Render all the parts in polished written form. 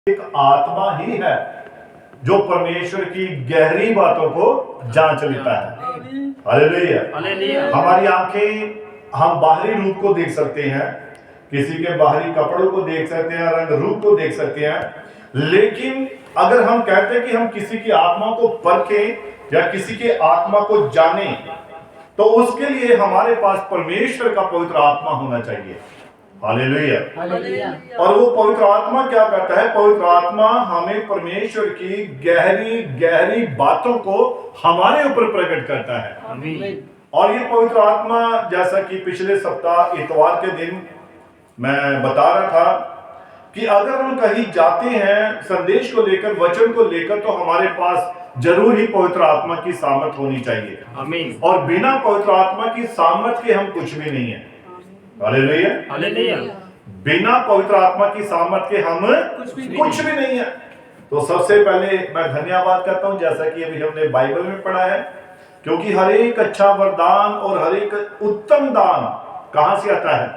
एक आत्मा ही है जो परमेश्वर की गहरी बातों को जांच लेता है। हालेलुया। हमारी आंखें हम बाहरी रूप को देख सकते हैं, किसी के बाहरी कपड़ों को देख सकते हैं, रंग रूप को देख सकते हैं, लेकिन अगर हम कहते हैं कि हम किसी की आत्मा को परखें या किसी के आत्मा को जाने, तो उसके लिए हमारे पास परमेश्वर का पवित्र आत्मा होना चाहिए। हालेलुया। और वो पवित्र आत्मा क्या करता है? पवित्र आत्मा हमें परमेश्वर की गहरी गहरी बातों को हमारे ऊपर प्रकट करता है। और ये पवित्र आत्मा, जैसा कि पिछले सप्ताह इतवार के दिन मैं बता रहा था कि अगर हम कहीं जाते हैं संदेश को लेकर, वचन को लेकर, तो हमारे पास जरूर ही पवित्र आत्मा की सामर्थ होनी चाहिए। आमीन। और बिना पवित्र आत्मा की सामर्थ के हम कुछ भी नहीं है। हालेलुया। बिना पवित्र आत्मा की सामर्थ के हम कुछ भी नहीं है। तो सबसे पहले मैं धन्यवाद करता हूं, जैसा कि अभी हमने बाइबल में पढ़ा है, क्योंकि हर एक अच्छा वरदान और हर एक उत्तम दान कहां से आता है?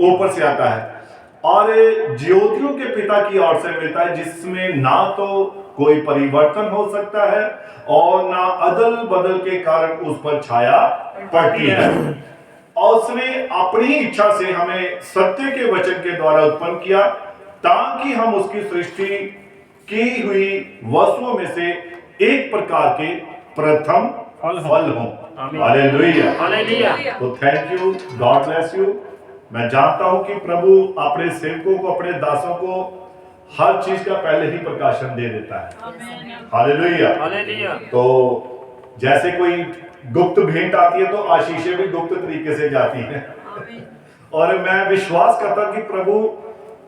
ऊपर से आता है, और ज्योतियों के पिता की ओर से मिलता है, जिसमें ना तो कोई परिवर्तन हो सकता है और ना अदल बदल के कारण उस पर छाया पड़ती है। और उसने अपनी इच्छा से हमें सत्य के वचन के द्वारा उत्पन्न किया, ताकि हम उसकी सृष्टि की हुई वस्तुओं में से एक प्रकार के प्रथम फल हों। हालेलुया। तो thank you, God bless you. मैं जानता हूं कि प्रभु अपने सेवकों को, अपने दासों को हर चीज का पहले ही प्रकाशन दे देता है। हालेलुया। तो जैसे कोई गुप्त भेंट आती है, तो आशीषें भी गुप्त तरीके से जाती हैं। और मैं विश्वास करता हूं कि प्रभु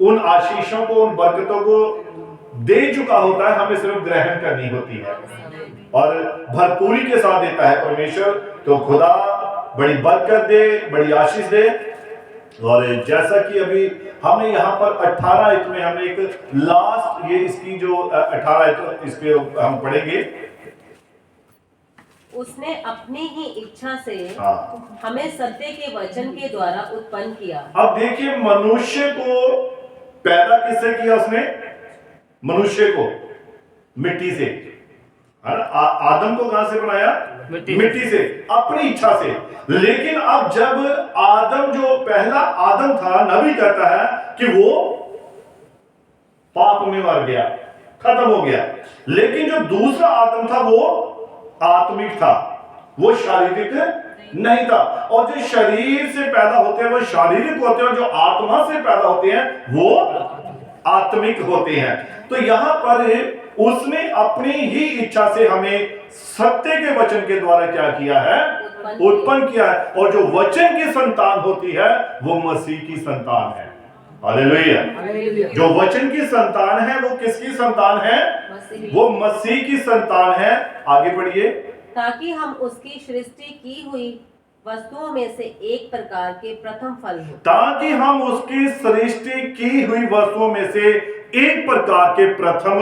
उन आशीषों को, उन बरकतों को दे चुका होता है, हमें सिर्फ ग्रहण करनी होती है, और भरपूरी के साथ देता है परमेश्वर। तो खुदा बड़ी बरकत दे, बड़ी आशीष दे। और जैसा कि अभी हमने यहाँ पर 18 आयत में हमने एक लास्ट, ये इसकी जो 18 आयत, इस पे हम पढ़ेंगे। उसने अपनी ही इच्छा से हमें सत्य के वचन के द्वारा उत्पन्न किया। अब देखिए, मनुष्य को पैदा किससे किया? उसने मनुष्य को मिट्टी से, आदम को कहां से बनाया? मिट्टी से, अपनी इच्छा से। लेकिन अब जब आदम, जो पहला आदम था, नबी कहता है कि वो पाप में मर गया, खत्म हो गया। लेकिन जो दूसरा आदम था वो आत्मिक था, वो शारीरिक नहीं था। और जो शरीर से पैदा होते हैं वो शारीरिक होते हैं, और जो आत्मा से पैदा होते हैं वो आत्मिक होते हैं। तो यहां पर उसने अपनी ही इच्छा से हमें सत्य के वचन के द्वारा क्या किया है? उत्पन्न किया है। और जो वचन की संतान होती है वो मसीह की संतान है। हालेलुया। जो वचन की संतान है वो किसकी संतान है? वो मसीह की संतान है। आगे बढ़िए। ताकि हम उसकी सृष्टि की हुई वस्तुओं में से एक प्रकार के प्रथम फल हो। ताकि हम उसकी सृष्टि की हुई वस्तुओं में से एक प्रकार के प्रथम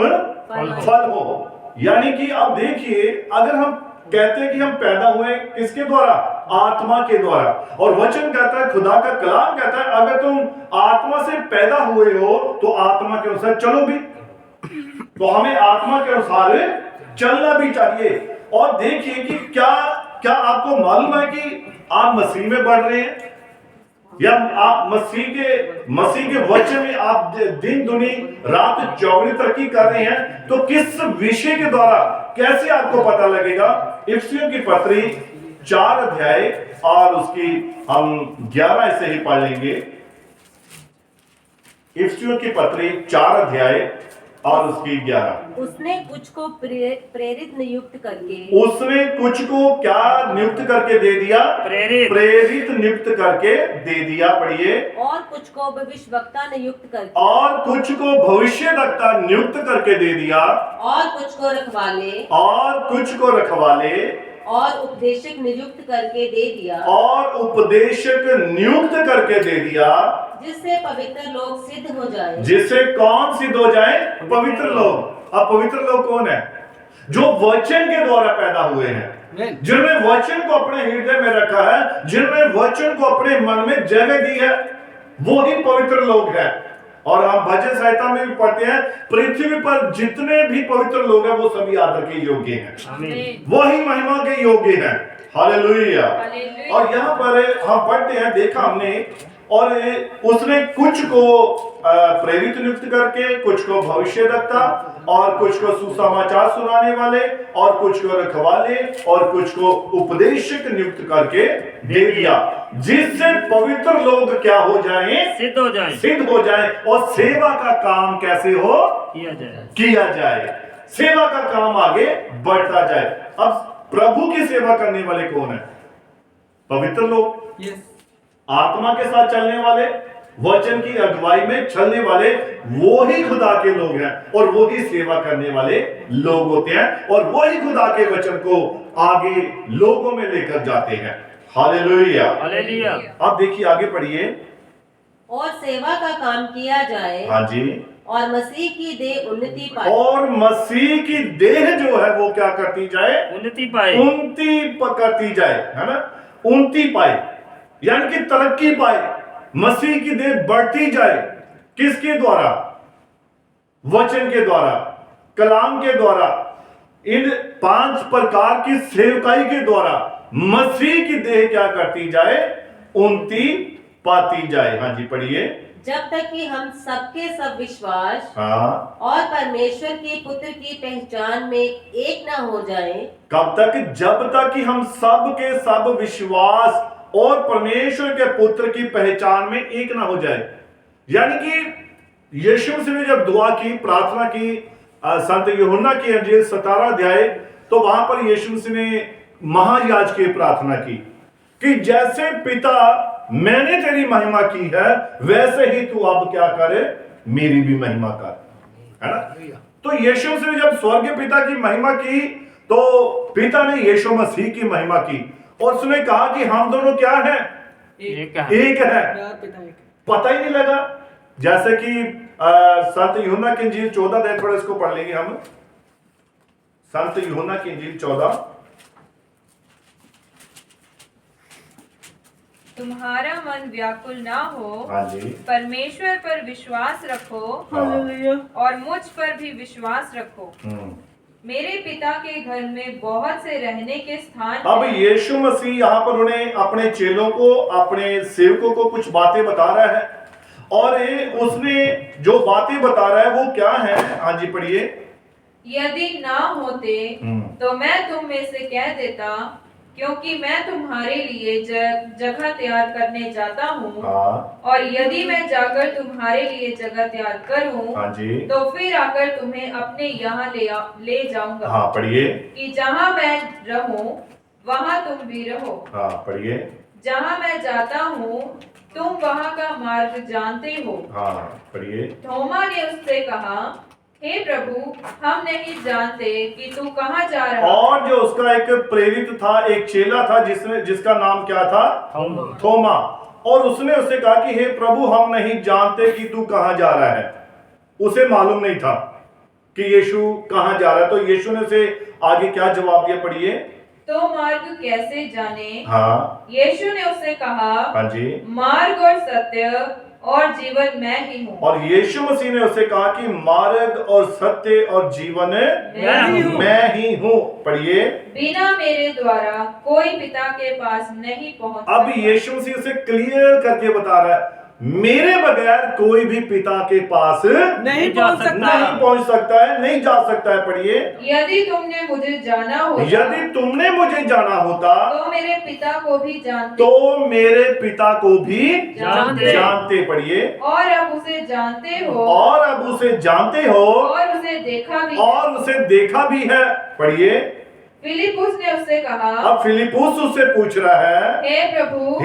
फल हो। यानी कि अब देखिए, अगर हम कहते हैं कि हम पैदा हुए किसके द्वारा? आत्मा के द्वारा। और वचन कहता है, खुदा का कलाम कहता है, अगर तुम आत्मा से पैदा हुए हो तो आत्मा के अनुसार चलो भी। तो हमें आत्मा के अनुसार चलना भी चाहिए। और देखिए कि क्या आपको मालूम है कि आप मसीह में बढ़ रहे हैं, या आप मसीह के वचन में आप दिन दुनी रात चौगुनी तरक्की कर रहे हैं? तो किस विषय के द्वारा, कैसे आपको पता लगेगा? इफिसियों की पत्री 4 अध्याय और उसकी हम 11 से ही पढ़ लेंगे। इफिसियों की पत्री 4 अध्याय और उसकी 11। उसने कुछ को प्रेरित नियुक्त करके, उसने कुछ को क्या नियुक्त करके दे दिया? प्रेरित नियुक्त करके दे दिया। पढ़िए। और कुछ को भविष्यवक्ता नियुक्त करके, और कुछ को भविष्यवक्ता नियुक्त करके दे दिया, और कुछ को रखवाले, और कुछ को रखवाले, और उपदेशक नियुक्त करके दे दिया, और उपदेशक नियुक्त करके दे दिया, जिससे पवित्र लोग सिद्ध हो जाए। जिससे कौन सिद्ध हो जाए? पवित्र लोग। अब पवित्र लोग कौन है? जो वचन के द्वारा पैदा हुए हैं, जिन्होंने वचन को अपने हृदय में रखा है, जिन्होंने वचन को अपने मन में जगह दी है, वो ही पवित्र लोग हैं। और हम भजन संहिता में भी पढ़ते हैं, पृथ्वी पर जितने भी पवित्र लोग हैं वो सभी आदर के योग्य हैं, वही महिमा के योग्य हैं। हालेलुया। और यहाँ पर हम पढ़ते हैं, देखा हमने, और उसने कुछ को प्रेरित नियुक्त करके, कुछ को भविष्यद्वक्ता, और कुछ को सुसमाचार सुनाने वाले, और कुछ को रखवाले, और कुछ को उपदेशक नियुक्त करके दे दिया, जिससे पवित्र लोग क्या हो जाएं? सिद्ध हो जाएं, और सेवा का काम कैसे हो? किया जाए, सेवा का काम आगे बढ़ता जाए। अब प्रभु की सेवा करने वाले कौन है? पवित्र लोग, आत्मा के साथ चलने वाले, वचन की अगुवाई में चलने वाले, वो ही खुदा के लोग हैं, और वो ही सेवा करने वाले लोग होते हैं, और वही खुदा के वचन को आगे लोगों में लेकर जाते हैं। हालेलुया। अब देखिए, आगे पढ़िए। और सेवा का काम किया जाए, हाँ जी, और मसीह की देह उन्नति पाए, और मसीह की देह जो है वो क्या करती जाए? उन्नति करती जाए, है ना, उन्नति पाए, यानी कि तरक्की पाए, मसीह की देह बढ़ती जाए। किसके द्वारा? वचन के द्वारा, कलाम के द्वारा, इन 5 प्रकार की सेवकाई के द्वारा मसीह की देह क्या करती जाए? उन्नति पाती जाए। हाँ जी, पढ़िए। जब तक कि हम सबके सब विश्वास और परमेश्वर के पुत्र की पहचान में एक ना हो जाएं। कब तक? जब तक कि हम सब के सब विश्वास और परमेश्वर के पुत्र की पहचान में एक ना हो जाए। यानी कि यीशु मसीह ने जब दुआ की, प्रार्थना की, संत यूहन्ना की अंजील 17 अध्याय, तो वहां पर यीशु मसीह ने महायाजक की प्रार्थना की कि जैसे पिता मैंने तेरी महिमा की है, वैसे ही तू अब क्या करे? मेरी भी महिमा कर, है ना। तो यीशु मसीह ने जब स्वर्गीय पिता की महिमा की, तो पिता ने यीशु मसीह की महिमा की, और उसने कहा कि हम दोनों क्या हैं? एक है। पता ही नहीं लगा। जैसे कि संत यूहन्ना की इंजील 14 अध्याय, थोड़ा इसको पढ़ लेंगे हम। संत यूहन्ना की इंजील 14। तुम्हारा मन व्याकुल ना हो, हाँ जी, परमेश्वर पर विश्वास रखो, और मुझ पर भी विश्वास रखो। मेरे पिता के घर में बहुत से रहने के स्थान। अब यीशु मसीह यहाँ पर उन्हें, अपने चेलों को, अपने सेवकों को कुछ बातें बता रहा है, और उसने जो बातें बता रहा है वो क्या है? हाँ जी, पढ़िए। यदि ना होते तो मैं तुम में से कह देता, क्योंकि मैं तुम्हारे लिए जगह तैयार करने जाता हूँ। और यदि मैं जाकर तुम्हारे लिए जगह तैयार करूँ, हाँ जी, तो फिर आकर तुम्हें अपने यहाँ ले जाऊंगा। हाँ, पढ़िए। कि जहाँ मैं रहूं वहाँ तुम भी रहो। हाँ, पढ़िए। जहाँ मैं जाता हूँ तुम वहाँ का मार्ग जानते हो। हाँ, पढ़िए। थोमा ने उससे कहा, हे प्रभु, हम नहीं जानते कि तू कहाँ जा रहा है। और जो उसका एक प्रेरित था, एक चेला था, जिसका नाम क्या था? थोमा। और उसने उससे कहा कि हे प्रभु, हम नहीं जानते कि तू कहाँ जा रहा है। उसे मालूम नहीं था कि यीशु कहाँ जा रहा है। तो यीशु ने उसे आगे क्या जवाब दिया? पढ़िए। तो मार्ग कैसे जाने? हाँ, यीशु ने उससे कहा, हाँ जी, मार्ग और सत्य और जीवन मैं ही हूँ। और यीशु मसीह ने उससे कहा कि मार्ग और सत्य और जीवन मैं ही हूँ। पढ़िए। बिना मेरे द्वारा कोई पिता के पास नहीं पहुँच। अब यीशु मसीह उसे क्लियर करके बता रहा है, मेरे बगैर कोई भी पिता के पास नहीं पहुंच सकता है, नहीं जा सकता है। पढ़िए। यदि तुमने मुझे जाना होता, यदि तुमने मुझे जाना होता, तो मेरे पिता को भी जानते, तो मेरे पिता को भी जानते। पढ़िए। और अब उसे जानते हो, और अब उसे जानते हो, और उसे देखा भी है। पढ़िए। फिलिपुस ने उससे कहा, अब फिलिपुस उससे पूछ रहा है, हे प्रभु,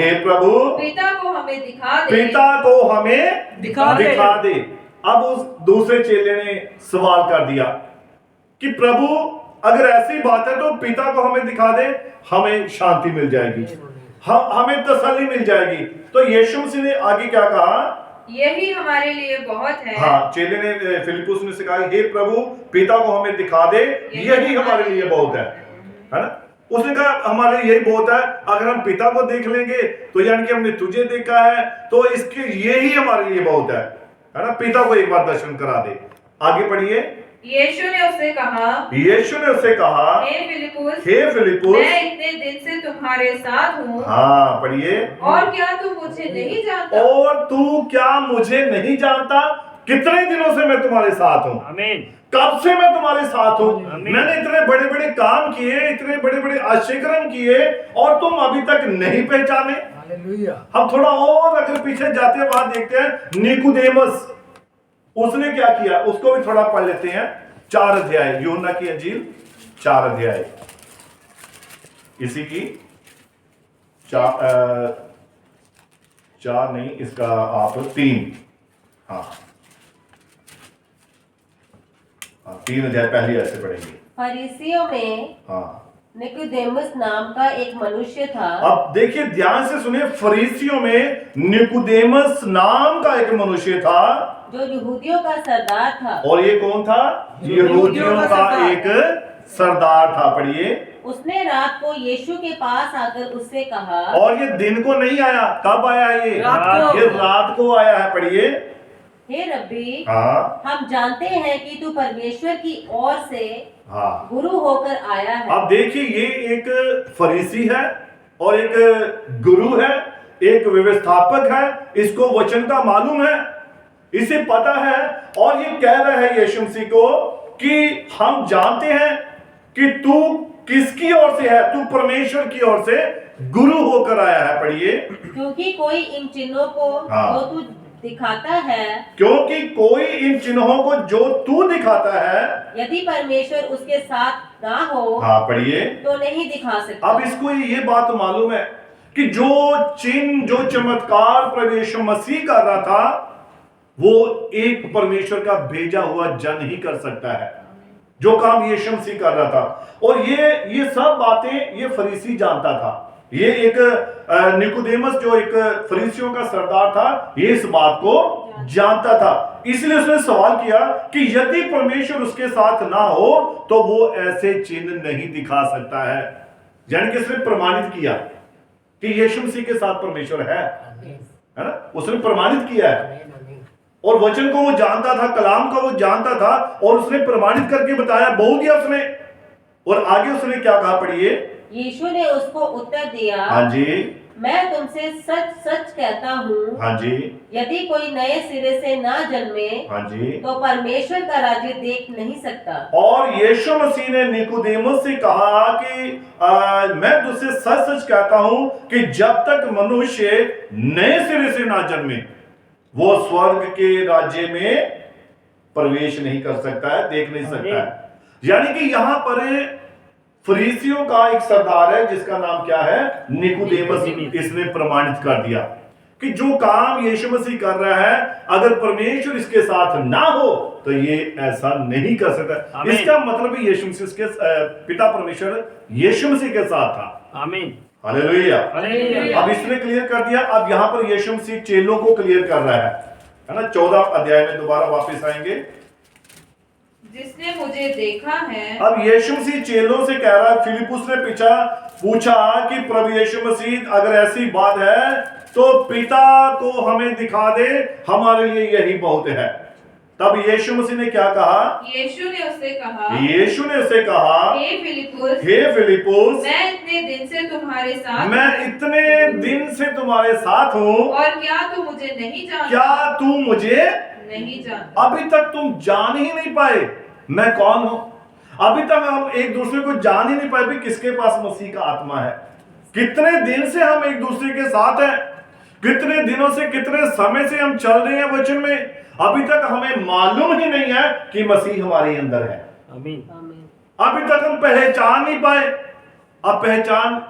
पिता को हमें दिखा दे। अब उस दूसरे चेले ने सवाल कर दिया कि प्रभु, अगर ऐसी बात है तो पिता को हमें दिखा दे, हमें शांति मिल जाएगी, हमें तसल्ली मिल जाएगी। तो यीशु मसीह ने आगे क्या कहा? यही हमारे लिए बहुत है। हाँ, चेले ने, फिलिपुस ने से कहा, हे प्रभु, पिता को हमें दिखा दे, यही हमारे लिए बहुत है ना। उसने कहा हमारे लिए यही बहुत है, अगर हम पिता को देख लेंगे तो यानी कि हमने तुझे देखा है, तो इसके यही हमारे लिए बहुत है। है ना, पिता को एक बार दर्शन करा दे। आगे पढ़िए। यीशु ने उससे कहा, हे फिलिप्पुस, मैं इतने दिन से तुम्हारे साथ हूँ। हाँ पढ़िए। और क्या तू मुझे नहीं जानता? और तू क्या मुझे नहीं जानता? कितने दिनों से मैं तुम्हारे साथ हूँ? आमीन। कब से मैं तुम्हारे साथ हूँ? मैंने इतने बड़े बड़े काम किए, इतने बड़े बड़े आश्चर्य किए, और तुम अभी तक नहीं पहचाने। हम थोड़ा और अगर पीछे जाते हैं, वहां देखते हैं निकुदेमस, उसने क्या किया, उसको भी थोड़ा पढ़ लेते हैं। 4 अध्याय, यूहन्ना की इंजील 4 अध्याय, इसी की 4 नहीं, इसका आप 3, हाँ 3 अध्याय पहली ऐसे पढ़ेंगे। फरीसियों में हाँ, निकोदेमुस नाम का एक मनुष्य था। अब देखिए, ध्यान से सुनिए। फरीसियों में निकुदेमस नाम का एक मनुष्य था, जो यहूदियों का सरदार था। और ये कौन था? यहूदियों का एक सरदार था। पढ़िए। उसने रात को यीशु के पास आकर उससे कहा, और ये दिन को नहीं आया, कब आया ये? ये रात को आया है। पढ़िए। हे रब्बी, हाँ, हम जानते हैं कि तू परमेश्वर की ओर से हाँ, गुरु होकर आया है। अब देखिए, ये एक फरीसी है और एक गुरु है, एक व्यवस्थापक है। इसको वचन का मालूम है, इसे पता है, और ये कह रहा है यीशु मसीह को कि हम जानते हैं कि तू किसकी ओर से है, तू परमेश्वर की ओर से गुरु होकर आया है। पढ़िए। क्योंकि कोई इन चिन्हों को हाँ। जो तू दिखाता है, क्योंकि कोई इन चिन्हों को जो तू दिखाता है, यदि परमेश्वर उसके साथ ना हो, हाँ पढ़िए, तो नहीं दिखा सकता। अब इसको ये बात मालूम है कि जो चिन्ह, जो चमत्कार प्रभु यीशु मसीह कर रहा था, वो एक परमेश्वर का भेजा हुआ जन ही कर सकता है। जो काम यीशु मसीह कर रहा था, और ये सब बातें ये फरीसी जानता था। ये एक निकोदेमस, जो एक फरीसियों का सरदार था, ये इस बात को जानता था। इसलिए उसने सवाल किया कि यदि परमेश्वर उसके साथ ना हो तो वो ऐसे चिन्ह नहीं दिखा सकता है। यानी कि उसने प्रमाणित किया कि यीशु मसीह के साथ परमेश्वर है ना, उसने प्रमाणित किया है। और वचन को वो जानता था, कलाम को वो जानता था, और उसने प्रमाणित करके बताया, बोल दिया उसने। और आगे उसने क्या कहा? पढ़िए। यीशु ने उसको उत्तर दिया, हाँ जी, मैं तुमसे सच सच कहता हूँ, हाँ जी, यदि कोई नए सिरे से ना जन्मे, हाँ जी, तो परमेश्वर का राज्य देख नहीं सकता। और यीशु मसीह ने निकोदेमुस से कहा कि मैं तुझसे सच सच कहता हूं कि जब तक मनुष्य नए सिरे से ना जन्मे, वो स्वर्ग के राज्य में प्रवेश नहीं कर सकता है, देख नहीं सकता है। यानी कि यहां पर फरीसियों का एक सरदार है जिसका नाम क्या है? निकोदेमस। इसने प्रमाणित कर दिया कि जो काम यीशु मसीह कर रहा है, अगर परमेश्वर इसके साथ ना हो तो ये ऐसा नहीं कर सकता। इसका मतलब यीशु मसीह के पिता परमेश्वर यीशु मसीह के साथ था। आमीन, हालेलुया। हालेलुया। अब इसने क्लियर कर दिया। अब यहां पर यीशु मसीह चेलों को क्लियर कर रहा है ना। 14 अध्याय में दोबारा वापस आएंगे। जिसने मुझे देखा है। अब यीशु मसीह चेलों से कह रहा है। फिलिप्पुस ने पूछा कि प्रभु यीशु मसीह, अगर ऐसी बात है तो पिता को हमें दिखा दे, हमारे लिए यही बहुत है। तब यीशु मसीह ने क्या कहा? यीशु ने उससे कहा, हे फिलिप्पुस, मैं इतने दिन से तुम्हारे साथ हूँ, और क्या तू मुझे नहीं जानता? क्या तू मुझे नहीं जानता? अभी तक तुम जान ही नहीं पाए मैं कौन हूं। अभी तक हम एक दूसरे को जान ही नहीं पाए भी किसके पास मसीह का आत्मा है। कितने दिन से हम एक दूसरे के साथ हैं, कितने दिनों से, कितने समय से हम चल रहे हैं वचन में, अभी तक हमें मालूम ही नहीं है कि मसीह हमारे अंदर है। आमीन। अभी तक हम पहचान नहीं पाए। अब पहचान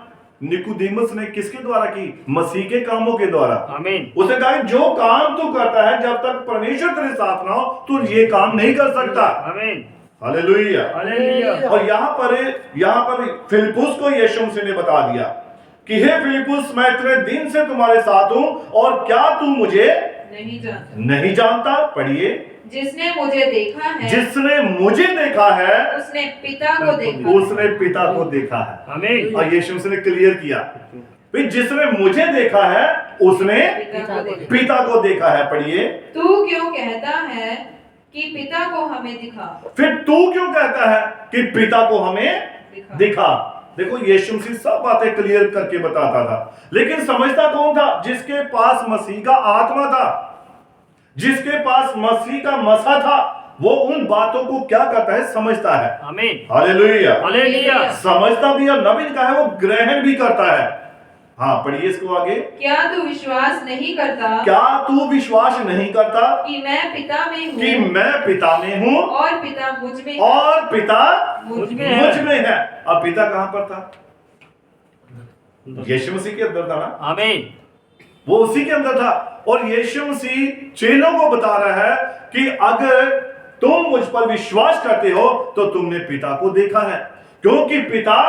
निकोदेमुस ने किसके द्वारा की? मसीह के कामों के द्वारा। आमीन। उसने कहा जो काम तू करता है, जब तक परमेश्वर तेरे साथ ना हो तू ये काम नहीं कर सकता। आमीन, हालेलुया, हालेलुया। और यहाँ पर फिलिप्पुस को यीशु मसीह ने बता दिया कि हे फिलिप्पुस, मैं इतने दिन से तुम्हारे साथ हूं, और क्या तू मुझे नहीं जानता? पढ़िए। जिसने मुझे देखा है, उसने पिता को देखा है। आमीन। और यीशु मसीह ने क्लियर किया, भाई जिसने मुझे देखा है उसने पिता को देखा है। पढ़िए, तू क्यों कहता है कि पिता को हमें दिखा। फिर तू क्यों कहता है कि पिता को हमें दिखा। देखो, यीशु मसीह सब बातें क्लियर करके बताता था, लेकिन समझता कौन था? जिसके पास मसीह का आत्मा था, जिसके पास मसीह का मसा था, वो उन बातों को क्या करता है? समझता है। आमीन, हालेलुया, हालेलुया। समझता भी, और नबी ने कहा है वो ग्रहण भी करता है। हाँ, पढ़िए इसको आगे। क्या तू विश्वास नहीं करता? क्या तू विश्वास नहीं करता कि मैं पिता में हूँ, कि मैं पिता में हूँ और पिता मुझ में है, और पिता मुझ में है। मुझ में है। अब पिता कहां पर था? यीशु मसीह के अंदर था ना, आमीन, वो उसी के अंदर था। और यीशु मसीह चेलों को बता रहा है कि अगर तुम मुझ पर विश्वास करते हो तो तुमने पिता को देखा है, क्योंकि पिता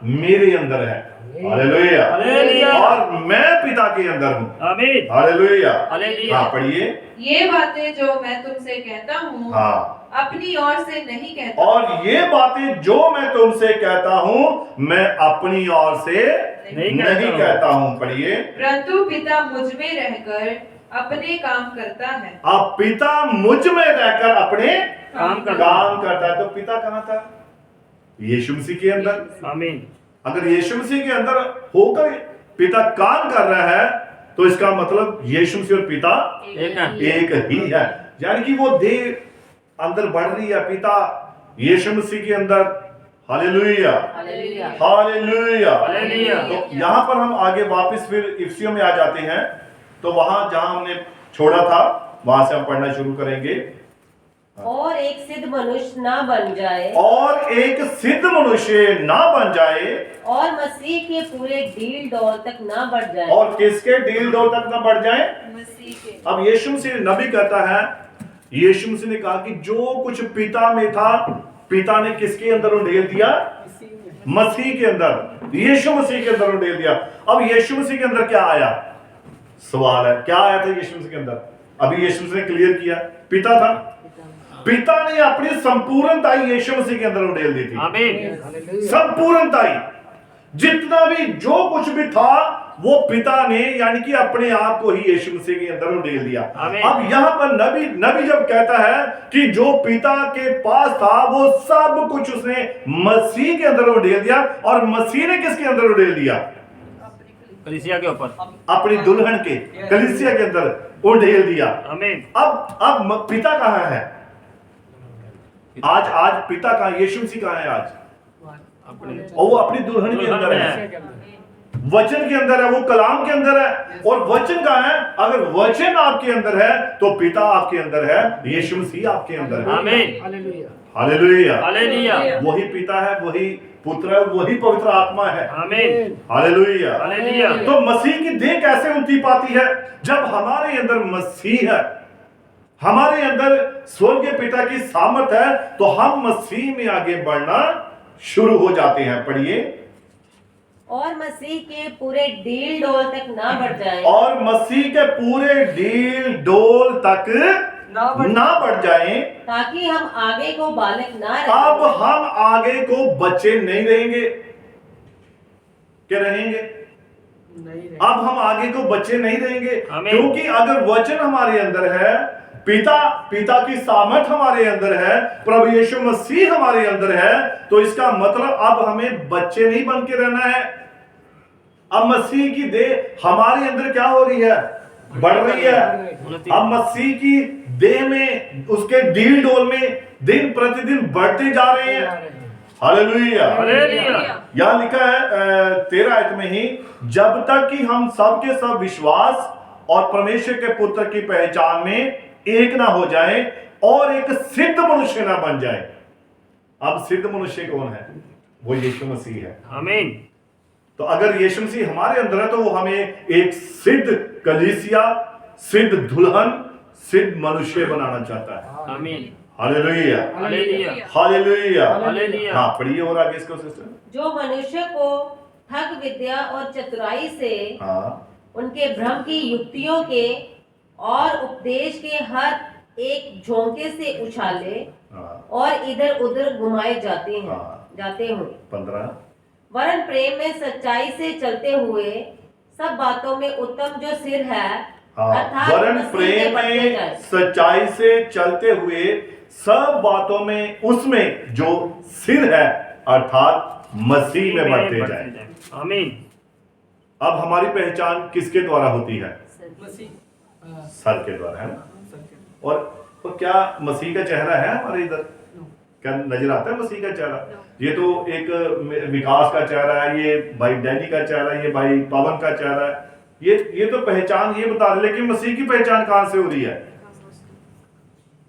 मेरे अंदर है। Hallelujah, hallelujah. और मैं पिता के अंदर हूँ। आमीन, हालेलुया, हालेलुया। हाँ पढ़िए। ये बातें जो मैं तुमसे कहता हूँ, हाँ, अपनी ओर से नहीं कहता, और ये बातें जो मैं तुमसे कहता हूँ, मैं अपनी ओर से नहीं कहता हूँ। पढ़िए, परंतु पिता मुझ में रहकर अपने काम करता है। अब पिता मुझ में रहकर अपने काम करता है। तो पिता कहाँ था? यीशु मसीह के अंदर। आमीन, अगर यीशु मसीह के अंदर होकर पिता काम कर रहा है, तो इसका मतलब यीशु मसीह और पिता एक ही है। यानी कि वो देह अंदर बढ़ रही है, पिता यीशु मसीह के अंदर। Hallelujah, hallelujah. हालेलुया। हालेलुया। तो यहाँ पर हम आगे वापस फिर इफिसियों में आ जाते हैं। तो वहां जहां हमने छोड़ा था, वहां से हम पढ़ना शुरू करेंगे। और एक सिद्ध मनुष्य ना बन जाए, और एक सिद्ध मनुष्य ना बन जाए, और मसीह के पूरे डील डौल तक ना बढ़ जाए। और किसके डील डोल तक ना बढ़ जाए? मसीह के। अब यीशु मसीह नबी कहता है, यीशु मसीह ने कहा कि जो कुछ पिता में था, पिता ने किसके अंदर उंडेल दिया? मसीह के अंदर, यीशु मसीह के अंदर उंडेल दिया। अब यीशु मसीह के अंदर क्या आया? सवाल है, क्या आया था यीशु मसीह के अंदर? अभी यीशु मसीह ने क्लियर किया, पिता था। पिता ने अपनी संपूर्णताई यीशु मसीह के अंदर उंडेल दी थी। आमीन, संपूर्णताई, जितना भी जो कुछ भी था, वो पिता ने यानी कि अपने आप को ही यीशु मसीह के अंदर उंडेल दिया। आमीन। अब यहां पर नबी जब कहता है कि जो पिता के पास था, वो सब कुछ उसने मसीह के अंदर उंडेल दिया। और मसीह ने किसके अंदर उंडेल दिया? कलीसिया के ऊपर, अपनी दुल्हन के, कलीसिया के अंदर उंडेल दिया। आमीन, अब पिता कहां है? आज पिता कहां? यीशु मसीह कहां है आज? अपने और वो अपनी दुल्हन के अंदर है, वचन के अंदर है, वो कलाम के अंदर है। और वचन कहां है? अगर वचन आपके अंदर है तो पिता आपके अंदर है, यीशु मसीह आपके अंदर है। आमीन, हालेलुया, हालेलुया, वही पिता है, वही पुत्र है, वही पवित्र आत्मा है। आमीन, हालेलुया, हालेलुया। तो मसीह की देह कैसे उनती पाती है? जब हमारे अंदर मसीह है, हमारे अंदर स्वर्ग के पिता की सामर्थ है, तो हम मसीह में आगे बढ़ना शुरू हो जाते हैं। पढ़िए, और मसीह के पूरे डील डोल तक ना बढ़ जाए, और मसीह के पूरे डील डोल तक ना बढ़ जाएं, ताकि हम आगे को बालक ना अब रहें, हम आगे को बच्चे नहीं रहेंगे। क्या रहेंगे? अब हम आगे को बच्चे नहीं रहेंगे, आमीन। क्योंकि अगर वचन हमारे अंदर है, पिता की सामर्थ हमारे अंदर है, प्रभु यीशु मसीह हमारे अंदर है, तो इसका मतलब अब हमें बच्चे नहीं बन के रहना है। अब मसीह की देह हमारे अंदर क्या हो रही है? बढ़ रही है। अब मसीह की देह में, उसके डील डोल में दिन प्रतिदिन बढ़ते जा रहे हैं। Hallelujah, hallelujah. यहां लिखा है 13 आयत में ही, जब तक कि हम सब के सब विश्वास और परमेश्वर के पुत्र की पहचान में एक ना हो जाए और एक सिद्ध मनुष्य ना बन जाए। अब सिद्ध मनुष्य कौन है? वो यीशु मसीह है। आमीन, तो अगर यीशु मसीह हमारे अंदर है, तो वो हमें एक सिद्ध कलीसिया, सिद्ध दुल्हन, सिद्ध मनुष्य बनाना चाहता है। आमीन, हालेलुया, हालेलुया, हालेलुया। हालेलुया। हाँ, पढ़िए और आगे इसको सिस्टर। जो मनुष्य को ठग विद्या और चतुराई से, हाँ, उनके भ्रम की युक्तियों के और उपदेश के हर एक झोंके से उछाले हाँ, और इधर उधर घुमाए जाते हैं, हाँ। जाते हुए, 15। वरन प्रेम में सच्चाई से चलते हुए सब बातों में उत्तम जो सिर है, हाँ, अर्थात वरन मसीह प्रेम में बढ़ते में जाए। सच्चाई से चलते हुए सब बातों में उसमें जो सिर है अर्थात मसीह में बढ़ते जाए। आमीन। अब हमारी पहचान किसके द्वारा होती है? मसीह सर के द्वारा, है ना? और क्या मसीह का चेहरा है हमारे इधर? क्या नजर आता है मसीह का चेहरा? ये तो एक विकास का चेहरा है, ये भाई डैनी का चेहरा है, ये भाई पवन का चेहरा है। ये तो पहचान ये बता रहे, लेकिन मसीह की पहचान कहां से हो रही है?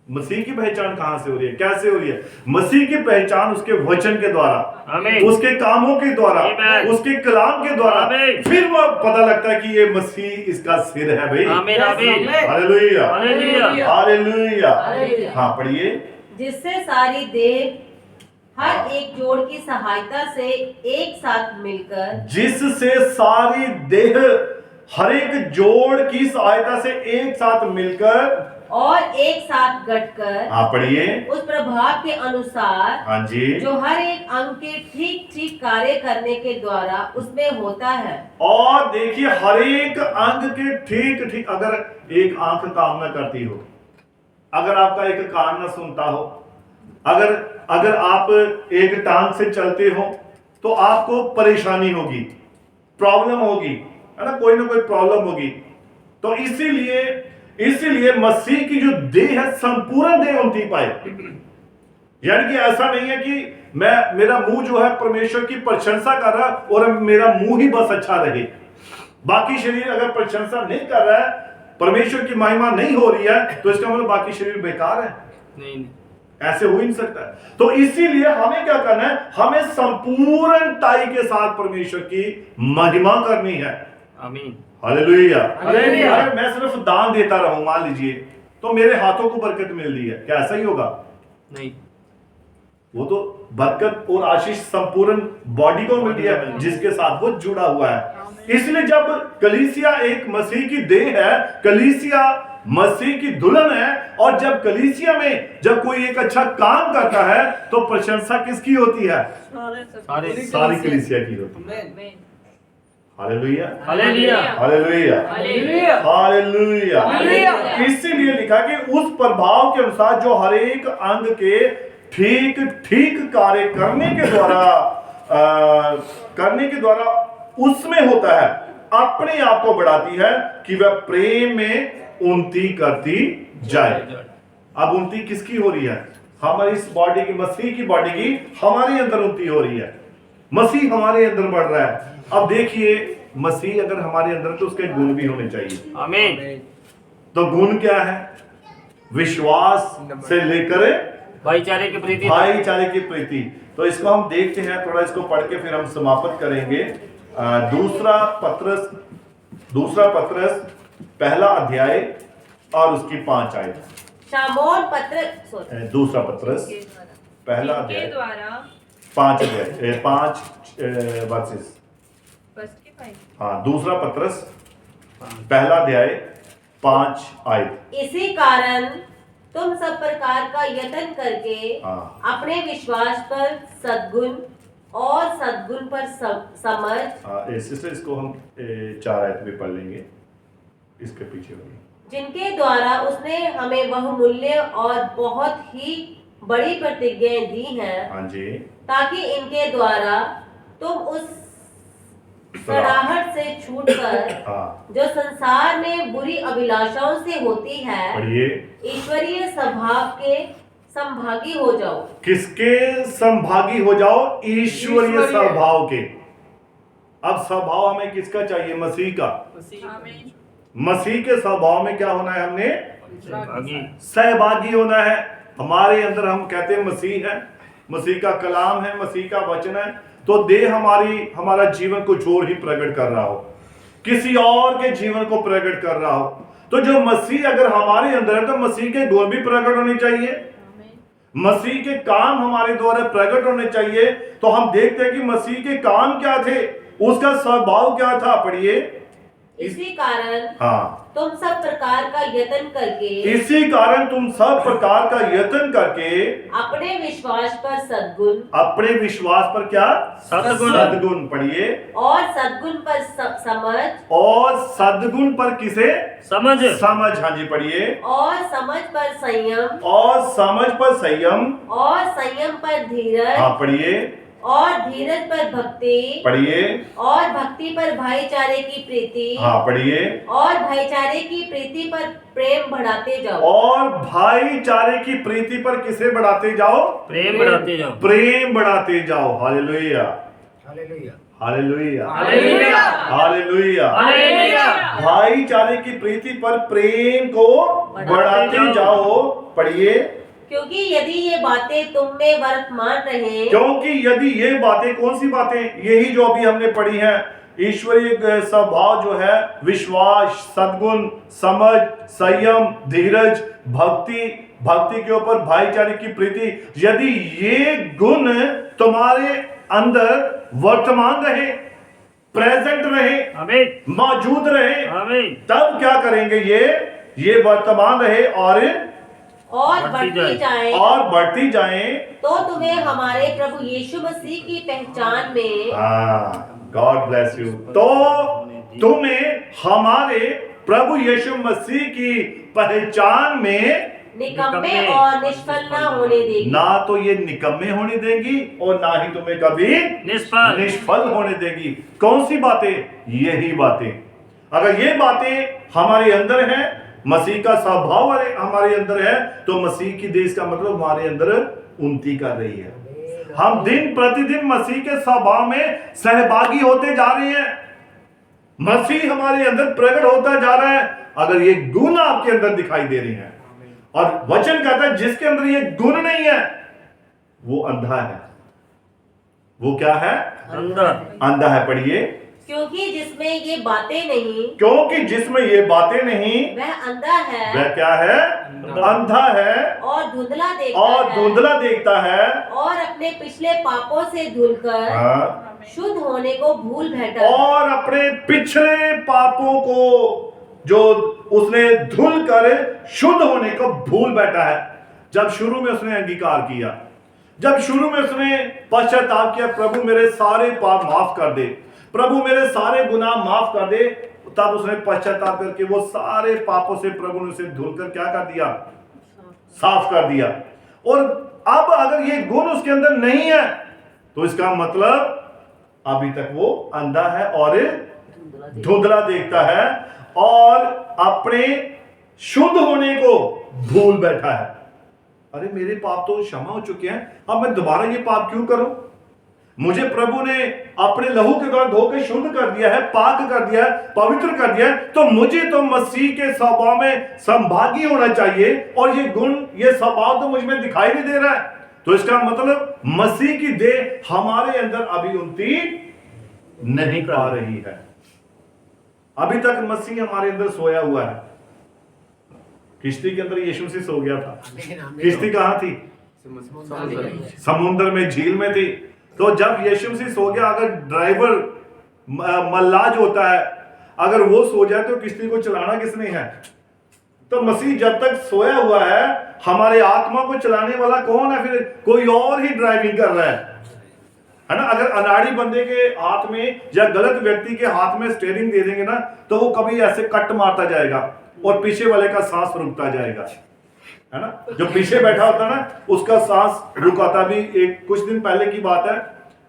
मसीह की पहचान कहां से हो रही है? कैसे हो रही है? मसीह की पहचान उसके वचन के द्वारा, आमीन। उसके कामों के द्वारा, आमीन। उसके कलाम के द्वारा, आमीन। फिर वो पता लगता है कि ये मसीह इसका सिर है भाई। आमीन। आमीन। Hallelujah, hallelujah. हालेलुया। हालेलुया। हाँ, पढ़िए। जिससे सारी देह हर एक जोड़ की सहायता से एक साथ मिलकर, जिससे सारी देह हर एक जोड़ की सहायता से एक साथ मिलकर और एक साथ गठकर, हाँ पढ़िए। उस प्रभाव के अनुसार हाँ जी। जो हर एक अंग के ठीक ठीक कार्य करने के द्वारा उसमें होता है। और देखिए, हर एक अंग के ठीक ठीक, अगर एक आंख काम न करती हो, अगर आपका एक कान न सुनता हो, अगर आप एक टांग से चलते हो, तो आपको परेशानी होगी, प्रॉब्लम होगी, है ना? कोई प्रॉब्लम होगी। तो इसीलिए मसीह की जो देह है, संपूर्ण देह उनती पाए। यानी कि ऐसा नहीं है कि मेरा मुंह जो है परमेश्वर की प्रशंसा कर रहा और मेरा मुंह ही बस अच्छा रहे, बाकी शरीर अगर प्रशंसा नहीं कर रहा है, परमेश्वर की महिमा नहीं हो रही है, तो इसका मतलब बाकी शरीर बेकार है। नहीं, ऐसे हो ही नहीं सकता। तो इसीलिए हमें क्या करना है? हमें संपूर्णताई के साथ परमेश्वर की महिमा करनी है। आमीन। हालेलुया। हालेलुया। अगर मैं सिर्फ दान देता रहूं, मान लीजिए, तो मेरे हाथों को बरकत मिल रही है, क्या ऐसा ही होगा? नहीं। वो तो बरकत और आशीष संपूर्ण बॉडी को मिल रही है, जिसके साथ वो जुड़ा हुआ है। इसलिए जब कलीसिया एक मसीह की देह है, कलीसिया मसीह की दुल्हन है, और जब कलीसिया में जब कोई एक अच्छा काम करता है, तो प्रशंसा किसकी होती है? सारी कलीसिया की होती है। Hallelujah, hallelujah. Hallelujah, hallelujah. Hallelujah. इसीलिए लिखा कि उस प्रभाव के अनुसार जो हर एक अंग के ठीक ठीक कार्य करने के द्वारा उसमें होता है, अपने आप को बढ़ाती है कि वह प्रेम में उन्नति करती जाए। अब उन्नति किसकी हो रही है? हमारी इस बॉडी की, मसीह की बॉडी की हमारे अंदर उन्नति हो रही है, मसीह हमारे अंदर बढ़ रहा है। अब देखिए, मसीह अगर हमारे अंदर, तो उसके गुण भी होने चाहिए। आमीन। तो गुण क्या है? विश्वास से लेकर भाईचारे की प्रीति। भाईचारे की प्रीति। तो इसको हम देखते हैं, थोड़ा इसको पढ़ के फिर हम समाप्त करेंगे। दूसरा पत्रस पहला अध्याय और उसकी 5 आयत। शामोन पत्र दूसरा पत्रस पहला के अध्याय द्वारा 5 अध्याय 5 वर्सेस। हाँ, दूसरा पत्रस पहला अध्याय 5 आयत। इसी कारण तुम सब प्रकार का यत्न करके हाँ। अपने विश्वास पर सद्गुण और सद्गुण पर समझ, इसको हम 4 आयत भी पढ़ लेंगे, इसके पीछे होगी, जिनके द्वारा उसने हमें बहुमूल्य और बहुत ही बड़ी प्रतिज्ञाएं दी हैं, हाँ जी, ताकि इनके द्वारा तुम उस सड़ाहट से छूटकर हाँ, जो संसार में बुरी अभिलाषाओं से होती है, पढ़िए। ईश्वरीय स्वभाव के संभागी हो जाओ। किसके संभागी हो जाओ? ईश्वरीय स्वभाव के। अब स्वभाव हमें किसका चाहिए? मसीह का। मसीह के स्वभाव में क्या होना है? हमने सहभागी होना है। हमारे अंदर हम कहते हैं मसीह है, मसीह का कलाम है, मसीह का वचन है, तो देह हमारा जीवन कुछ और ही प्रकट कर रहा हो, किसी और के जीवन को प्रकट कर रहा हो। तो जो मसीह अगर हमारे अंदर है, तो मसीह के गुण भी प्रकट होने चाहिए, मसीह के काम हमारे द्वारा प्रकट होने चाहिए। तो हम देखते हैं कि मसीह के काम क्या थे, उसका स्वभाव क्या था। पढ़िए। इसी कारण हाँ, तुम सब प्रकार का यत्न करके इसी कारण तुम सब प्रकार का यत्न करके अपने विश्वास पर सद्गुण, अपने विश्वास पर क्या सद्गुण। सद्गुण पढ़िए, और सद्गुण पर समझ, और सद्गुण पर किसे समझ। समझ, हाँ जी पढ़िए, और समझ पर संयम, और समझ पर संयम, और संयम पर धीरज, हाँ पढ़िए, और धीरज पर भक्ति, पढ़िए, और भक्ति पर भाईचारे की प्रीति, हाँ पढ़िए, और भाईचारे की प्रीति पर प्रेम बढ़ाते जाओ, और भाईचारे की प्रीति पर किसे बढ़ाते जाओ, प्रेम बढ़ाते जाओ। प्रेम बढ़ाते जाओ। Hallelujah, hallelujah. Hallelujah, hallelujah. Hallelujah. Hallelujah. भाईचारे की प्रीति पर प्रेम को बढ़ाते जाओ। पढ़िए, क्योंकि यदि ये बातें तुम में वर्तमान रहे, क्योंकि यदि ये बातें, कौन सी बातें, यही जो अभी हमने पढ़ी हैं, ईश्वरीय स्वभाव जो है, विश्वास, सद्गुण, समझ, संयम, धीरज, भक्ति, भक्ति के ऊपर भाईचारे की प्रीति, यदि ये गुण तुम्हारे अंदर वर्तमान रहे, प्रेजेंट रहे, आमीन। मौजूद रहे, आमीन। तब क्या करेंगे, ये वर्तमान रहे और बढ़ती जाए, और बढ़ती जाए, तो तुम्हें हमारे प्रभु यीशु मसीह की पहचान में, गॉड ब्लेस यू, तो तुम्हें हमारे प्रभु यीशु मसीह की पहचान में निकम्मे और निष्फल न होने देगी। ना तो ये निकम्मे होने देगी और ना ही तुम्हें कभी निष्फल होने देगी। कौन सी बातें, यही बातें। अगर ये बातें हमारे अंदर हैं, मसीह का स्वभाव हमारे अंदर है, तो मसीह की देश का मतलब हमारे अंदर उन्नति कर रही है। हम दिन प्रतिदिन मसीह के स्वभाव में सहभागी होते जा रहे हैं, मसीह हमारे अंदर प्रकट होता जा रहा है। अगर ये गुण आपके अंदर दिखाई दे रहे हैं, और वचन कहता है जिसके अंदर ये गुण नहीं है वो अंधा है। वो क्या है, अंधा है। पढ़िए, क्योंकि जिसमें ये बातें नहीं, क्योंकि जिसमें ये बातें नहीं, वह अंधा है, वह क्या है, अंधा है, और धुंधला देखता और है, धुंधला देखता है, और अपने पिछले पापों से धुलकर शुद्ध होने को भूल बैठा है। और अपने पिछले पापों को जो उसने धुल कर शुद्ध होने को भूल बैठा है। जब शुरू में उसने अंगीकार किया, जब शुरू में उसने पश्चाताप किया, प्रभु मेरे सारे पाप माफ कर दे, प्रभु मेरे सारे गुनाह माफ कर दे, तब उसने पश्चाताप करके वो सारे पापों से प्रभु ने उसे धुलकर क्या कर दिया, साफ कर दिया। और अब अगर ये गुण उसके अंदर नहीं है, तो इसका मतलब अभी तक वो अंधा है और धुंधला देखता है और अपने शुद्ध होने को भूल बैठा है। अरे मेरे पाप तो क्षमा हो चुके हैं, अब मैं दोबारा ये पाप क्यों करूं? मुझे प्रभु ने अपने लहू के द्वारा धोकर शुद्ध कर दिया है, पाक कर दिया है, पवित्र कर दिया है, तो मुझे तो मसीह के स्वभाव में संभागी होना चाहिए, और ये गुण, ये स्वभाव तो मुझ में दिखाई नहीं दे रहा है। तो इसका मतलब मसीह की देह हमारे अंदर अभी उन्नति नहीं पा रही है। अभी तक मसीह हमारे अंदर सोया हुआ है। किश्ती के अंदर यीशु मसीह सो गया था। किश्ती कहां थी? समुद्र में, झील में थी। तो जब यीशु मसीह सो गया, अगर ड्राइवर मल्लाज होता है, अगर वो सो जाए तो किश्ती को चलाना किसने है? तो मसीह जब तक सोया हुआ है, हमारे आत्मा को चलाने वाला कौन है? फिर कोई और ही ड्राइविंग कर रहा है ना। अगर अनाड़ी बंदे के हाथ में या गलत व्यक्ति के हाथ में स्टीयरिंग दे देंगे ना, तो वो कभी ऐसे कट मारता जाएगा और पीछे वाले का सांस रुकता जाएगा, है ना। जो पीछे बैठा होता है ना, उसका सांस रुकाता भी। एक कुछ दिन पहले की बात है,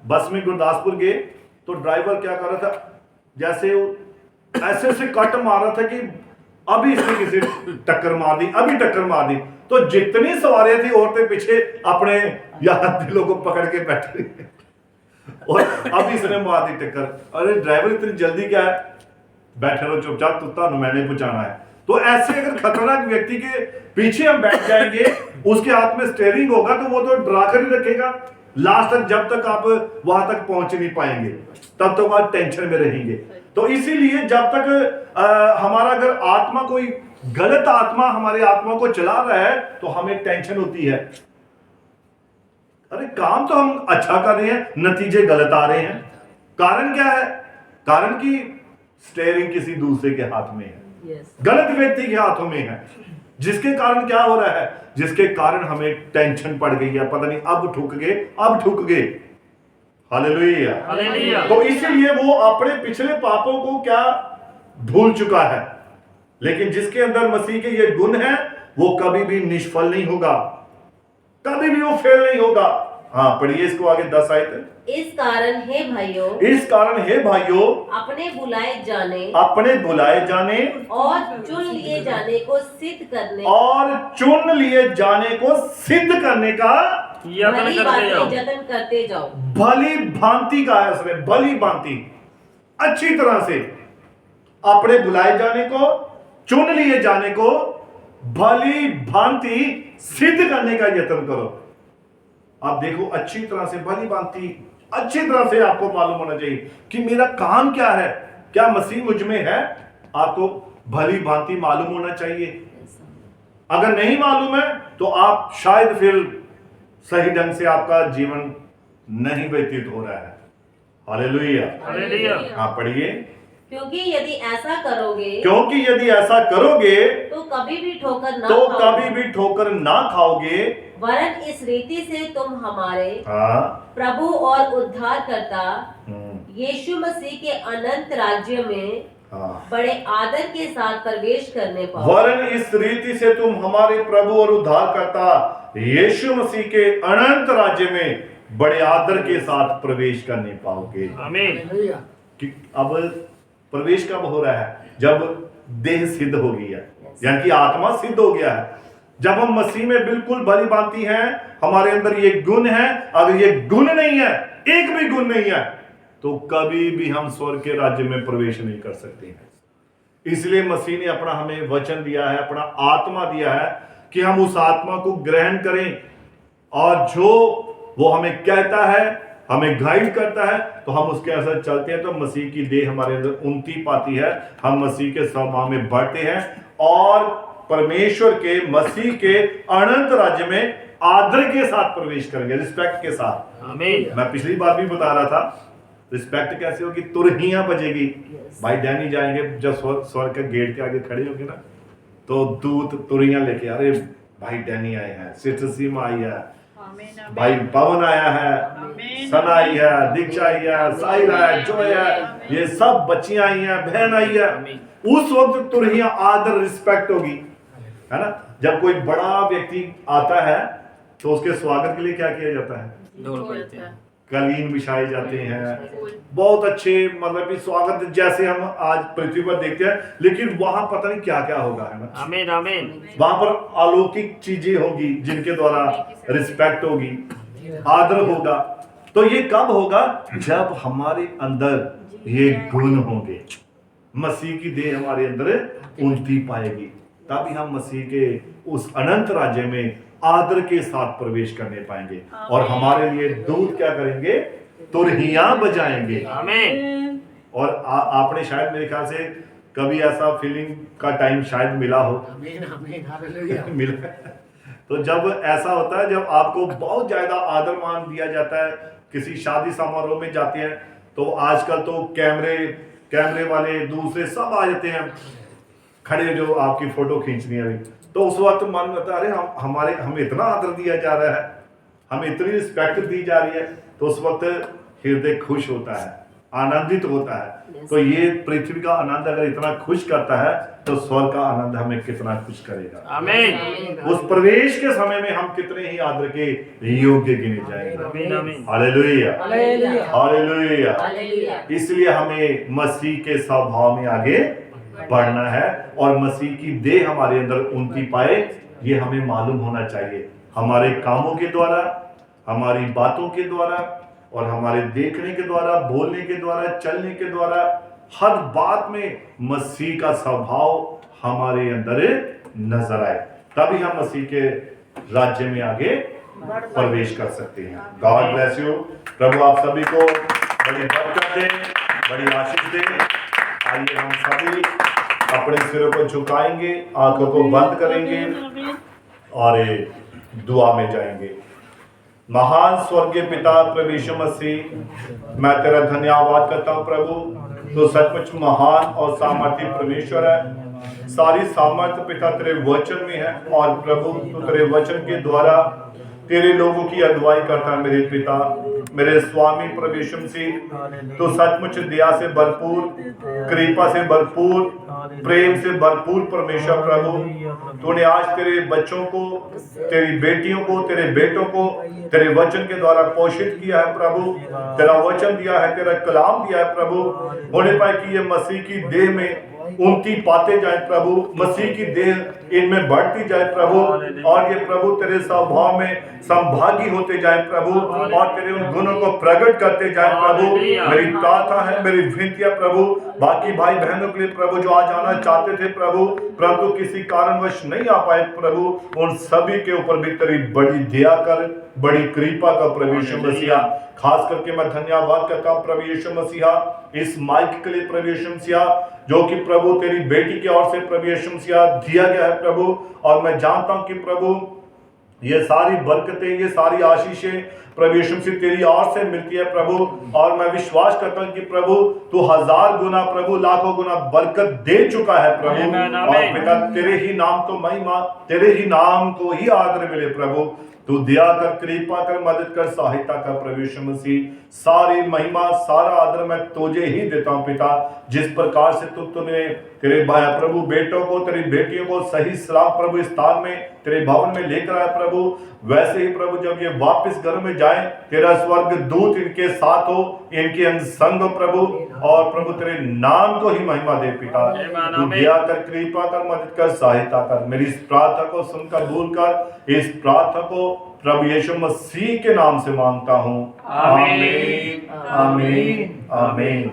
बस में गुरदासपुर गए तो ड्राइवर क्या कर रहा था, जैसे ऐसे से कट मार रहा था कि अभी इसने किसी टक्कर मार दी, अभी टक्कर मार दी। तो जितनी सवारियां थी, औरतें पीछे अपने यार दिलों को पकड़ के बैठ रही और अभी इसने मार दी टक्कर। अरे ड्राइवर इतनी जल्दी क्या है, बैठे रहो चुपचाप, तुत्ता मैंने पहुंचाना है। तो ऐसे अगर खतरनाक व्यक्ति के पीछे हम बैठ जाएंगे, उसके हाथ में स्टीयरिंग होगा, तो वो तो डरा कर ही रखेगा लास्ट तक, जब तक आप वहां तक पहुंच नहीं पाएंगे, तब तक आप टेंशन में रहेंगे। तो इसीलिए जब तक हमारा अगर आत्मा, कोई गलत आत्मा हमारे आत्मा को चला रहा है, तो हमें टेंशन होती है। अरे काम तो हम अच्छा कर रहे हैं, नतीजे गलत आ रहे हैं। कारण क्या है? कारण कि स्टेयरिंग किसी दूसरे के हाथ में है, यस, गलत व्यक्ति के हाथों में है, जिसके कारण क्या हो रहा है, जिसके कारण हमें टेंशन पड़ गई है, पता नहीं अब ठुक गए। हालेलुया। हालेलुया। तो इसलिए वो अपने पिछले पापों को क्या भूल चुका है, लेकिन जिसके अंदर मसीह के ये गुण है वो कभी भी निष्फल नहीं होगा, कभी भी वो फेल नहीं होगा। हाँ, पढ़िए इसको आगे 10 आयत। इस कारण हे भाइयों, अपने बुलाए जाने और चुन लिए जाने को सिद्ध करने का यत्न भली करते बातें जाओ। जतन करते जाओ। भली भांति का है उसमें, भली भांति अच्छी तरह से अपने बुलाए जाने को, चुन लिए जाने को भली भांति सिद्ध करने का यत्न करो। आप देखो, अच्छी तरह से, भली भांति अच्छी तरह से आपको मालूम होना चाहिए कि मेरा काम क्या है, क्या मसीह मुझ में है, आपको भली भांति मालूम होना चाहिए। अगर नहीं मालूम है तो आप शायद फिर सही ढंग से आपका जीवन नहीं व्यतीत हो रहा है। हालेलुया। हालेलुया। हाँ, पढ़िए। क्योंकि यदि ऐसा करोगे तो कभी भी ठोकर ना खाओगे, वरन इस रीति से तुम हमारे प्रभु और उद्धारकर्ता यीशु मसीह के अनंत राज्य में बड़े आदर के साथ प्रवेश करने पाओगे। वरन इस रीति से तुम हमारे प्रभु और उद्धारकर्ता यीशु मसीह के अनंत राज्य में बड़े आदर के साथ प्रवेश करने पाओगे। आमीन। कि अब प्रवेश कब हो रहा है? जब देह सिद्ध हो गई है, यानी कि आत्मा सिद्ध हो गया है। जब हम मसीह में बिल्कुल भली भांति हैं, हमारे अंदर ये गुण है। अगर ये गुण नहीं है, एक भी गुण नहीं है, तो कभी भी हम स्वर्ग के राज्य में प्रवेश नहीं कर सकते हैं। इसलिए मसीह ने अपना हमें वचन दिया है, अपना आत्मा दिया है कि हम उस आत्मा को ग्रहण करें, और जो वो हमें कहता है, हमें गाइड करता है, तो हम उसके असर चलते हैं। तो मसीह की देह हमारे अंदर उन्नति पाती है, हम मसीह के स्वभाव में बढ़ते हैं और परमेश्वर के, मसीह के अनंत राज्य में आदर के साथ प्रवेश करेंगे, रिस्पेक्ट के साथ। आमीन। मैं पिछली बार भी बता रहा था, रिस्पेक्ट कैसे होगी? तुरहियां बजेगी। भाई डैनी जाएंगे, जब स्वर्ग के गेट के आगे खड़े होंगे ना, तो दूत तुरहियां लेके, अरे भाई डैनी आए हैं, सिस्टर सीमा आई है, भाई पवन आया है, सना आई है, दीक्षा आई है, साहिल है, जोय है, ये सब बच्चियां आई हैं, बहन आई है। उस वक्त तुरहियां आदर, रिस्पेक्ट होगी, है ना। जब कोई बड़ा व्यक्ति आता है तो उसके स्वागत के लिए क्या किया जाता है? ढोल बजते हैं, कालीन बिछाए जाते हैं, बहुत अच्छे, मतलब कि स्वागत जैसे हम आज पृथ्वी पर देखते हैं, लेकिन वहां पता नहीं क्या क्या होगा, है ना। आमीन। आमीन। वहां पर अलौकिक चीजें होगी जिनके द्वारा रिस्पेक्ट होगी, आदर होगा। तो ये कब होगा? जब हमारे अंदर ये गुण होंगे, मसीह की देह हमारे अंदर उन्नति पाएगी, तभी हम मसीह के उस अनंत राज्य में आदर के साथ प्रवेश करने पाएंगे। और हमारे लिए दूत क्या करेंगे? तुरहियां बजाएंगे। आमीन। और आपने शायद, मेरे ख्याल से कभी ऐसा फीलिंग का टाइम शायद मिला हो। मिला। तो जब ऐसा होता है, जब आपको बहुत ज्यादा आदर मान दिया जाता है, किसी शादी समारोह में जाते हैं, तो आजकल तो कैमरे वाले दूसरे सब आ जाते हैं खड़े, जो आपकी फोटो खींचनी है। तो उस वक्त मन करता है, अरे हमें इतना आदर दिया जा रहा है, हमें इतनी रिस्पेक्ट दी जा रही है। तो उस वक्त हृदय खुश होता है, आनंदित होता है। तो ये पृथ्वी का आनंद अगर इतना खुश करता है, तो स्वर्ग का आनंद हमें कितना खुश करेगा। आमीन। उस प्रवेश के समय में हम कितने ही आदर के योग्य गिने जाएंगे। आमीन। आमीन। Hallelujah, hallelujah. हालेलुया। इसलिए हमें मसीह के स्वभाव में आगे बढ़ना है, और मसीह की देह हमारे अंदर उन्नति पाए, ये हमें मालूम होना चाहिए। हमारे कामों के द्वारा, हमारी बातों के द्वारा, और हमारे देखने के द्वारा, बोलने के द्वारा, चलने के द्वारा, हर बात में मसीह का स्वभाव हमारे अंदर नजर आए, तभी हम मसीह के राज्य में आगे प्रवेश कर सकते हैं। God bless you. प्रभु आप सभी को बड़ी बरकत दे, बड़ी आशीष दे। आइए हम सभी अपने सिरों को झुकाएंगे, आंखों को बंद करेंगे और दुआ में जाएंगे। महान स्वर्गीय पिता प्रभु यीशु मसीह, मैं तेरा धन्यवाद करता हूँ प्रभु, तो सचमुच महान और सामर्थी परमेश्वर है। सारी सामर्थ पिता तेरे वचन में है और प्रभु तू तेरे वचन के द्वारा तेरे लोगों की अगुवाई करता है। मेरे पिता, मेरे स्वामी प्रभु यीशु मसीह, तो सचमुच दया से भरपूर, कृपा से भरपूर, प्रेम से भरपूर परमेश्वर प्रभु, तूने आज तेरे बच्चों को, तेरी बेटियों को, तेरे बेटों को तेरे वचन के द्वारा पोषित किया है प्रभु। तेरा वचन दिया है, तेरा कलाम दिया है प्रभु, होने पाए कि ये मसीह की देह में उनकी पाते जाए प्रभु, मसीह की देह इनमें बढ़ती जाए प्रभु, और ये प्रभु तेरे स्वभाव में संभागी होते जाए प्रभु, और तेरे उन गुणों को प्रकट करते जाए प्रभु। मेरी प्रार्थना है, मेरी विनती है प्रभु, बाकी भाई बहनों के लिए प्रभु जो आज आना चाहते थे प्रभु, परंतु किसी कारणवश नहीं आ पाए प्रभु, उन सभी के ऊपर भी तेरी बड़ी दया कर, बड़ी कृपा का प्रभु यीशु मसीहा। खास करके मैं धन्यवाद करता हूँ प्रभु यीशु मसीहा इस माइक के लिए प्रभु यीशु मसीहा, जो कि प्रभु तेरी बेटी की ओर से प्रभु यीशु मसीहा दिया गया है प्रभु। और मैं जानता हूँ कि प्रभु ये सारी बरकतें, ये सारी आशीषें प्रभु यीशु मसीह तेरी ओर से मिलती है प्रभु, और मैं विश्वास करता हूँ कि प्रभु तू 1000 गुना प्रभु, लाखों गुना बरकत दे चुका है प्रभु। और पिता तेरे ही नाम को महिमा, तेरे ही नाम को ही आदर मिले प्रभु। तू दया कर, कृपा कर, मदद कर, सहायता कर प्रभु यीशु मसीह। सारी महिमा, सारा आदर मैं तुझे ही देता हूँ पिता। जिस प्रकार से तूने तेरे प्रभु बेटों को, तेरी बेटियों को सही सलाम प्रभु इस स्थान में, तेरे भवन में लेकर आया प्रभु, वैसे ही प्रभु जब ये वापस घर में जाए, तेरा स्वर्ग दूत इनके साथ हो, इनके अंग संग हो प्रभु, और प्रभु तेरे नाम को ही महिमा दे पिता। तू दया कर, कृपा कर, मदद कर, सहायता कर। मेरी इस प्रार्थना को सुनकर दूर कर। इस प्रार्थना को प्रभु यीशु मसीह के नाम से मांगता हूँ, आमीन, आमीन, आमीन।